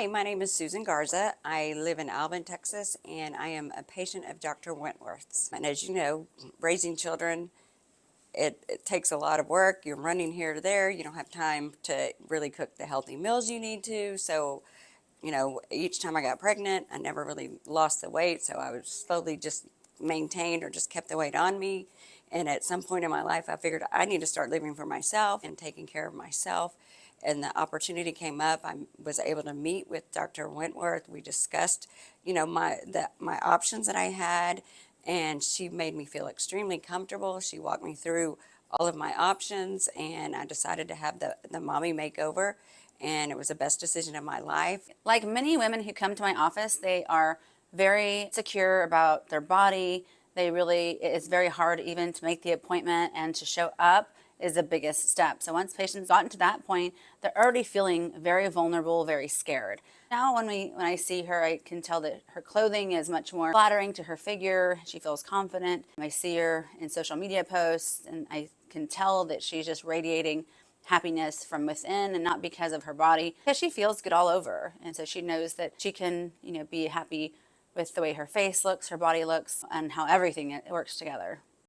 Hi, my name is Susan Garza. I live in Alvin, Texas, and I am a patient of Dr. Wentworth's. And as you know, raising children, it takes a lot of work. You're running here to there. You don't have time to really cook the healthy meals you need to. So, each time I got pregnant, I never really lost the weight. So I was slowly just maintained or just kept the weight on me. And at some point in my life, I figured I need to start living for myself and taking care of myself. And the opportunity came up. I was able to meet with Dr. Wentworth. We discussed, my options that I had, and she made me feel extremely comfortable. She walked me through all of my options, and I decided to have the mommy makeover, and it was the best decision of my life. Like many women who come to my office, they are very secure about their body. It's very hard even to make the appointment, and to show up is the biggest step. So once patients gotten to that point, they're already feeling very vulnerable, very scared. Now when I see her, I can tell that her clothing is much more flattering to her figure. She feels confident. I see her in social media posts, and I can tell that she's just radiating happiness from within, and not because of her body, because she feels good all over. And so she knows that she can, be happy with the way her face looks, her body looks, and how everything works together.